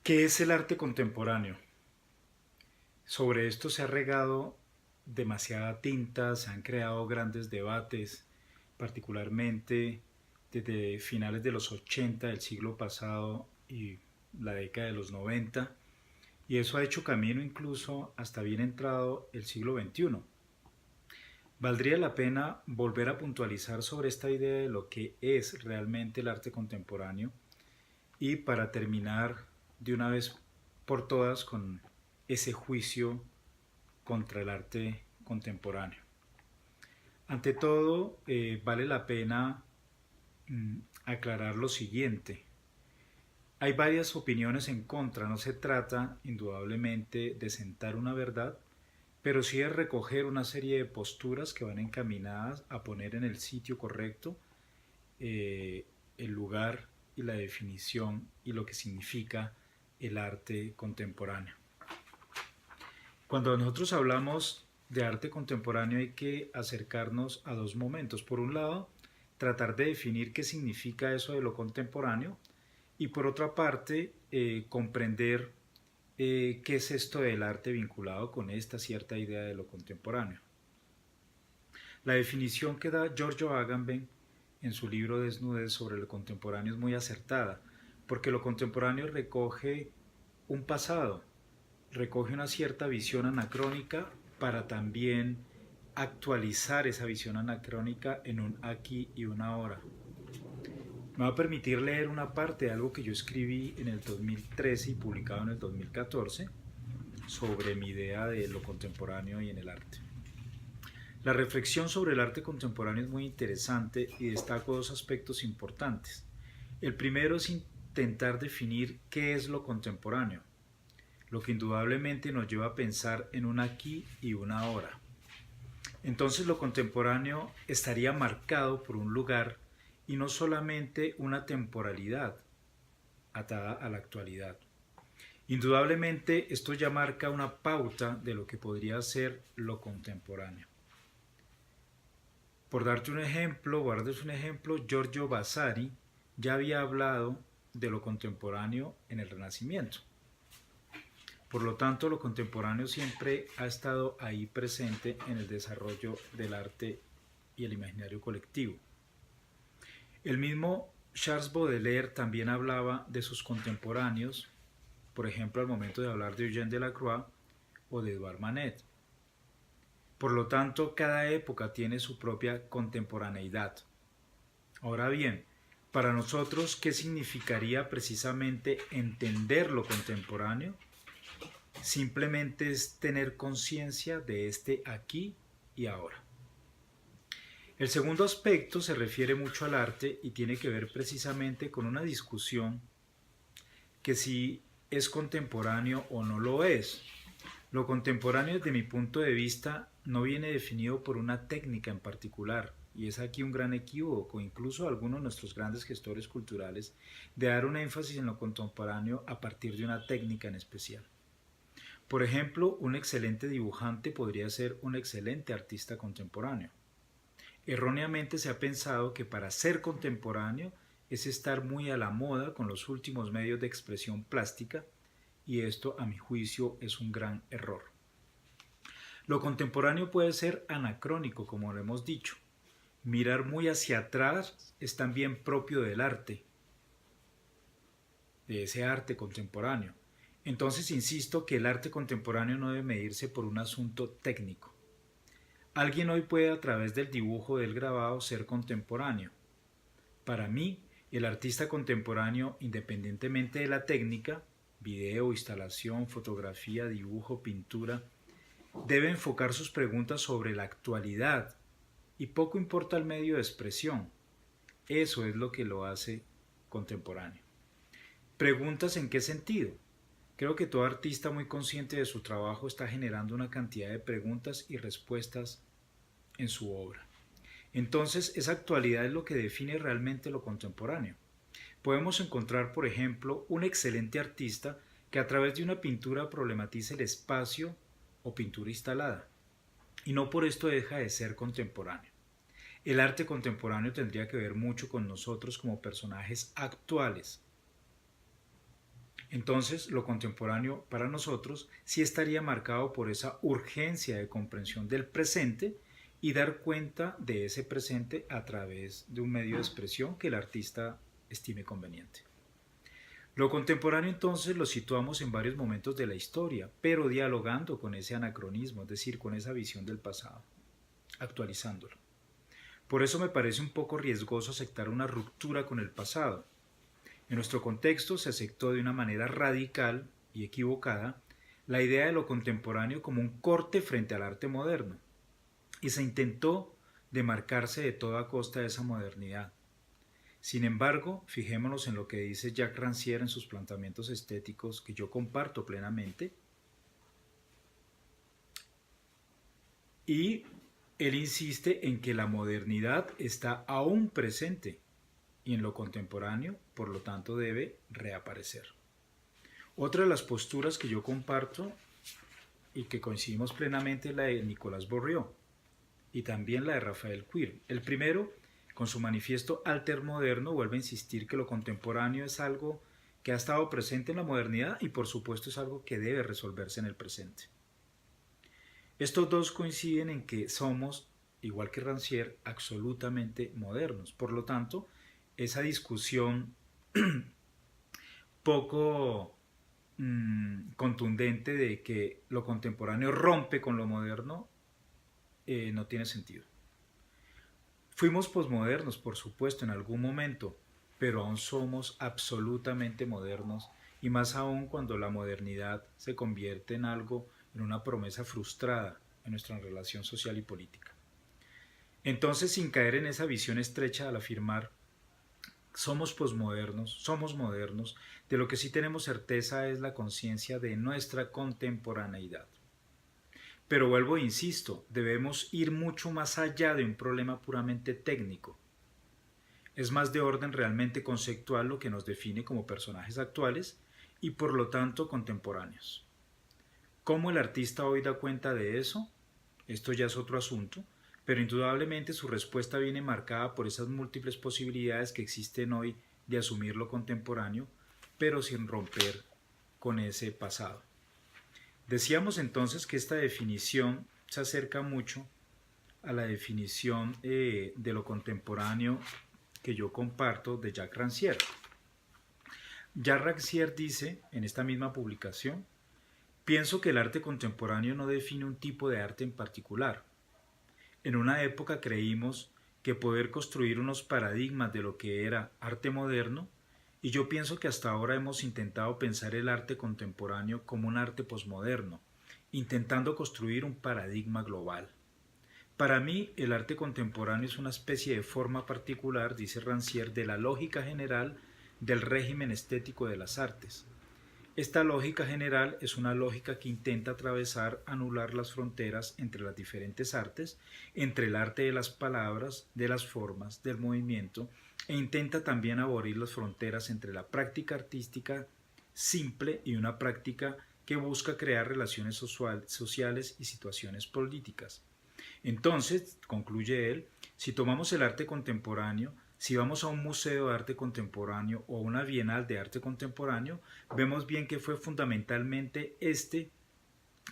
¿Qué es el arte contemporáneo? Sobre esto se ha regado demasiada tinta, se han creado grandes debates, particularmente desde finales de los 80 del siglo pasado y la década de los 90, y eso ha hecho camino incluso hasta bien entrado el siglo XXI. Valdría la pena volver a puntualizar sobre esta idea de lo que es realmente el arte contemporáneo y para terminar de una vez por todas con ese juicio contra el arte contemporáneo. Ante todo, vale la pena aclarar lo siguiente. Hay varias opiniones en contra, no se trata indudablemente de sentar una verdad, pero sí de recoger una serie de posturas que van encaminadas a poner en el sitio correcto el lugar y la definición y lo que significa el arte contemporáneo. Cuando nosotros hablamos de arte contemporáneo hay que acercarnos a dos momentos. Por un lado, tratar de definir qué significa eso de lo contemporáneo y por otra parte, comprender qué es esto del arte vinculado con esta cierta idea de lo contemporáneo. La definición que da Giorgio Agamben en su libro Desnudez sobre lo contemporáneo es muy acertada, porque lo contemporáneo recoge un pasado, recoge una cierta visión anacrónica para también actualizar esa visión anacrónica en un aquí y una ahora. Me va a permitir leer una parte de algo que yo escribí en el 2013 y publicado en el 2014 sobre mi idea de lo contemporáneo y en el arte. La reflexión sobre el arte contemporáneo es muy interesante y destaco dos aspectos importantes. El primero es intentar definir qué es lo contemporáneo, lo que indudablemente nos lleva a pensar en un aquí y una ahora. Entonces lo contemporáneo estaría marcado por un lugar y no solamente una temporalidad atada a la actualidad. Indudablemente esto ya marca una pauta de lo que podría ser lo contemporáneo. Por darte un ejemplo, guardes un ejemplo, Giorgio Vasari ya había hablado de lo contemporáneo en el Renacimiento. Por lo tanto, lo contemporáneo siempre ha estado ahí presente en el desarrollo del arte y el imaginario colectivo. El mismo Charles Baudelaire también hablaba de sus contemporáneos, por ejemplo, al momento de hablar de Eugène Delacroix o de Edouard Manet. Por lo tanto, cada época tiene su propia contemporaneidad. Ahora bien, para nosotros, ¿qué significaría precisamente entender lo contemporáneo? Simplemente es tener conciencia de este aquí y ahora. El segundo aspecto se refiere mucho al arte y tiene que ver precisamente con una discusión que si es contemporáneo o no lo es. Lo contemporáneo desde mi punto de vista no viene definido por una técnica en particular, y es aquí un gran equívoco, incluso algunos de nuestros grandes gestores culturales, de dar un énfasis en lo contemporáneo a partir de una técnica en especial. Por ejemplo, un excelente dibujante podría ser un excelente artista contemporáneo. Erróneamente se ha pensado que para ser contemporáneo es estar muy a la moda con los últimos medios de expresión plástica, y esto, a mi juicio, es un gran error. Lo contemporáneo puede ser anacrónico, como lo hemos dicho. Mirar muy hacia atrás es también propio del arte, de ese arte contemporáneo. Entonces insisto que el arte contemporáneo no debe medirse por un asunto técnico. Alguien hoy puede a través del dibujo o del grabado ser contemporáneo. Para mí, el artista contemporáneo, independientemente de la técnica, video, instalación, fotografía, dibujo, pintura, debe enfocar sus preguntas sobre la actualidad y poco importa el medio de expresión. Eso es lo que lo hace contemporáneo. ¿Preguntas en qué sentido? Creo que todo artista muy consciente de su trabajo está generando una cantidad de preguntas y respuestas en su obra. Entonces, esa actualidad es lo que define realmente lo contemporáneo. Podemos encontrar, por ejemplo, un excelente artista que a través de una pintura problematice el espacio o pintura instalada, y no por esto deja de ser contemporáneo. El arte contemporáneo tendría que ver mucho con nosotros como personajes actuales. Entonces, lo contemporáneo para nosotros sí estaría marcado por esa urgencia de comprensión del presente y dar cuenta de ese presente a través de un medio de expresión que el artista estime conveniente. Lo contemporáneo entonces lo situamos en varios momentos de la historia, pero dialogando con ese anacronismo, es decir, con esa visión del pasado, actualizándolo. Por eso me parece un poco riesgoso aceptar una ruptura con el pasado. En nuestro contexto se aceptó de una manera radical y equivocada la idea de lo contemporáneo como un corte frente al arte moderno, y se intentó demarcarse de toda costa de esa modernidad. Sin embargo, fijémonos en lo que dice Jacques Rancière en sus planteamientos estéticos, que yo comparto plenamente, y él insiste en que la modernidad está aún presente y en lo contemporáneo, por lo tanto, debe reaparecer. Otra de las posturas que yo comparto y que coincidimos plenamente es la de Nicolas Bourriaud y también la de Rafael Quir. El primero, con su manifiesto altermoderno, vuelve a insistir que lo contemporáneo es algo que ha estado presente en la modernidad y por supuesto es algo que debe resolverse en el presente. Estos dos coinciden en que somos, igual que Rancière, absolutamente modernos. Por lo tanto, esa discusión poco contundente de que lo contemporáneo rompe con lo moderno no tiene sentido. Fuimos posmodernos, por supuesto, en algún momento, pero aún somos absolutamente modernos y más aún cuando la modernidad se convierte en algo, en una promesa frustrada en nuestra relación social y política. Entonces, sin caer en esa visión estrecha al afirmar somos posmodernos, somos modernos, de lo que sí tenemos certeza es la conciencia de nuestra contemporaneidad. Pero vuelvo e insisto, debemos ir mucho más allá de un problema puramente técnico. Es más de orden realmente conceptual lo que nos define como personajes actuales y por lo tanto contemporáneos. ¿Cómo el artista hoy da cuenta de eso? Esto ya es otro asunto, pero indudablemente su respuesta viene marcada por esas múltiples posibilidades que existen hoy de asumir lo contemporáneo, pero sin romper con ese pasado. Decíamos entonces que esta definición se acerca mucho a la definición de lo contemporáneo que yo comparto de Jacques Rancière. Jacques Rancière dice en esta misma publicación: pienso que el arte contemporáneo no define un tipo de arte en particular. En una época creímos que poder construir unos paradigmas de lo que era arte moderno, y yo pienso que hasta ahora hemos intentado pensar el arte contemporáneo como un arte posmoderno, intentando construir un paradigma global. Para mí, el arte contemporáneo es una especie de forma particular, dice Rancière, de la lógica general del régimen estético de las artes. Esta lógica general es una lógica que intenta atravesar, anular las fronteras entre las diferentes artes, entre el arte de las palabras, de las formas, del movimiento, e intenta también abolir las fronteras entre la práctica artística simple y una práctica que busca crear relaciones sociales y situaciones políticas. Entonces, concluye él, si tomamos el arte contemporáneo, si vamos a un museo de arte contemporáneo o a una bienal de arte contemporáneo, vemos bien que fue fundamentalmente este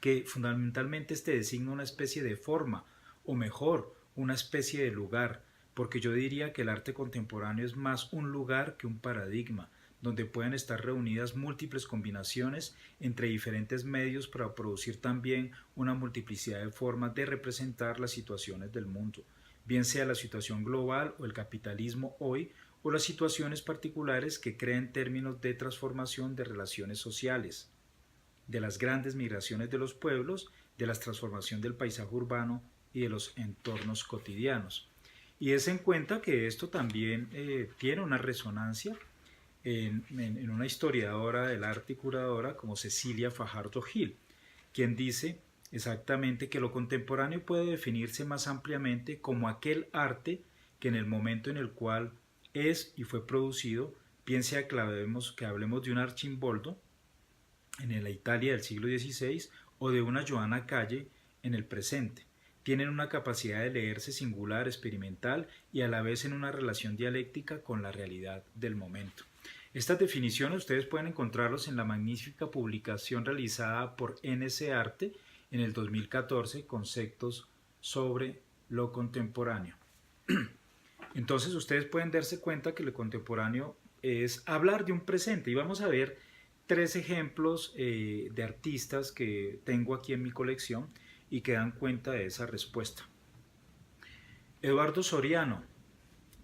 designa una especie de forma, o mejor, una especie de lugar, porque yo diría que el arte contemporáneo es más un lugar que un paradigma, donde pueden estar reunidas múltiples combinaciones entre diferentes medios para producir también una multiplicidad de formas de representar las situaciones del mundo, bien sea la situación global o el capitalismo hoy, o las situaciones particulares que crean términos de transformación de relaciones sociales, de las grandes migraciones de los pueblos, de la transformación del paisaje urbano y de los entornos cotidianos. Y es en cuenta que esto también tiene una resonancia en una historiadora del arte y curadora como Cecilia Fajardo Gil, quien dice exactamente que lo contemporáneo puede definirse más ampliamente como aquel arte que en el momento en el cual es y fue producido, piense que hablemos de un Arcimboldo en la Italia del siglo XVI o de una Johanna Calle en el presente. Tienen una capacidad de leerse singular, experimental y a la vez en una relación dialéctica con la realidad del momento. Estas definiciones ustedes pueden encontrarlos en la magnífica publicación realizada por NC Arte en el 2014, Conceptos sobre lo contemporáneo. Entonces ustedes pueden darse cuenta que lo contemporáneo es hablar de un presente, y vamos a ver tres ejemplos de artistas que tengo aquí en mi colección y que dan cuenta de esa respuesta. Eduardo Soriano,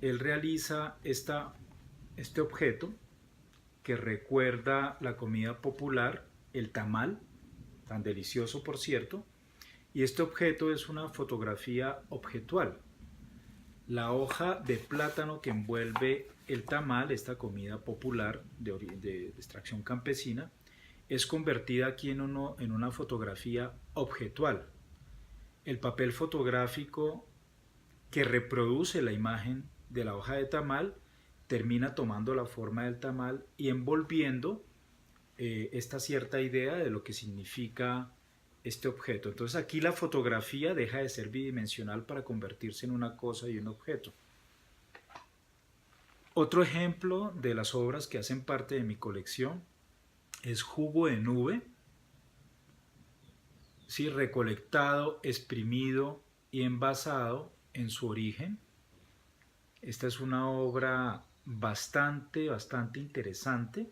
él realiza este objeto que recuerda la comida popular, el tamal, tan delicioso por cierto, y este objeto es una fotografía objetual. La hoja de plátano que envuelve el tamal, esta comida popular de extracción campesina, es convertida aquí en una fotografía objetual. El papel fotográfico que reproduce la imagen de la hoja de tamal termina tomando la forma del tamal y envolviendo esta cierta idea de lo que significa este objeto. Entonces aquí la fotografía deja de ser bidimensional para convertirse en una cosa y un objeto. Otro ejemplo de las obras que hacen parte de mi colección es Jugo de Nube, ¿sí? Recolectado, exprimido y envasado en su origen. Esta es una obra bastante interesante,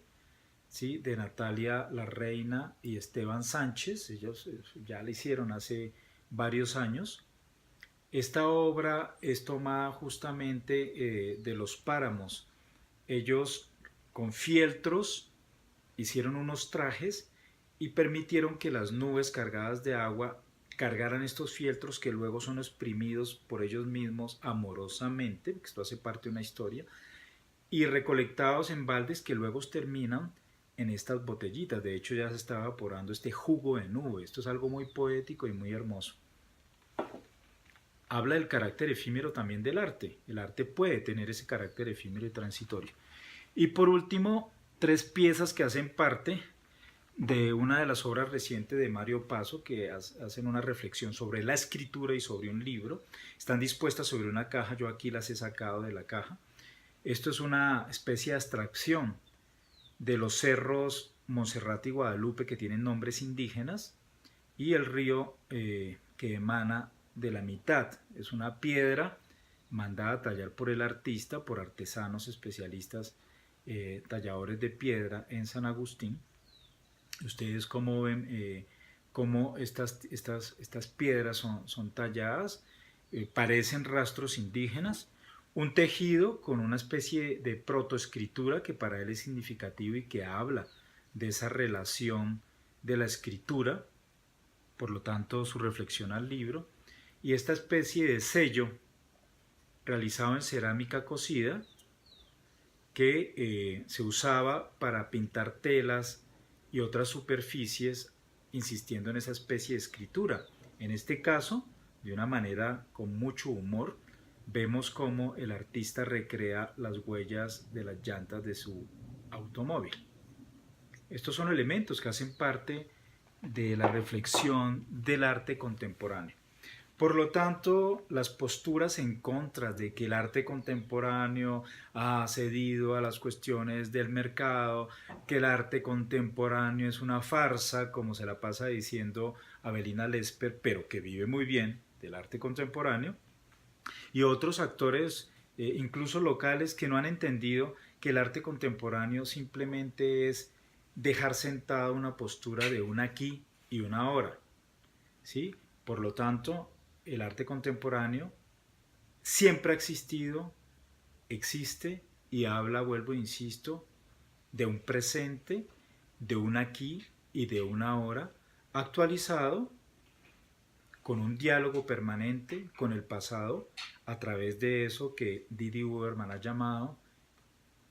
¿sí? De Natalia Larreina y Esteban Sánchez. Ellos ya la hicieron hace varios años. Esta obra es tomada justamente de los páramos. Ellos con fieltros hicieron unos trajes y permitieron que las nubes cargadas de agua cargaran estos fieltros que luego son exprimidos por ellos mismos amorosamente, porque esto hace parte de una historia, y recolectados en baldes que luego terminan en estas botellitas. De hecho ya se está evaporando este jugo de nube. Esto es algo muy poético y muy hermoso. Habla del carácter efímero también del arte. El arte puede tener ese carácter efímero y transitorio. Y por último, tres piezas que hacen parte de una de las obras recientes de Mario Paso, que hacen una reflexión sobre la escritura y sobre un libro. Están dispuestas sobre una caja, yo aquí las he sacado de la caja. Esto es una especie de abstracción de los cerros Monserrate y Guadalupe, que tienen nombres indígenas, y el río que emana de la mitad. Es una piedra mandada a tallar por el artista, por artesanos especialistas, talladores de piedra en San Agustín. Ustedes como ven cómo estas piedras son talladas, parecen rastros indígenas. Un tejido con una especie de protoescritura que para él es significativo y que habla de esa relación de la escritura, por lo tanto su reflexión al libro, y esta especie de sello realizado en cerámica cocida que se usaba para pintar telas y otras superficies, insistiendo en esa especie de escritura. En este caso, de una manera con mucho humor, vemos cómo el artista recrea las huellas de las llantas de su automóvil. Estos son elementos que hacen parte de la reflexión del arte contemporáneo. Por lo tanto, las posturas en contra de que el arte contemporáneo ha cedido a las cuestiones del mercado, que el arte contemporáneo es una farsa, como se la pasa diciendo Avelina Lesper, pero que vive muy bien del arte contemporáneo, y otros actores, incluso locales, que no han entendido que el arte contemporáneo simplemente es dejar sentada una postura de un aquí y una ahora, ¿sí? Por lo tanto, el arte contemporáneo siempre ha existido, existe y habla, vuelvo e insisto, de un presente, de un aquí y de un ahora actualizado, con un diálogo permanente con el pasado, a través de eso que Didi Uberman ha llamado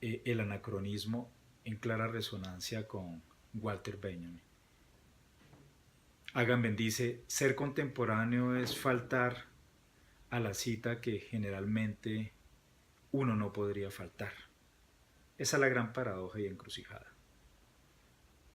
el anacronismo, en clara resonancia con Walter Benjamin. Agamben dice, ser contemporáneo es faltar a la cita que generalmente uno no podría faltar. Esa es la gran paradoja y encrucijada.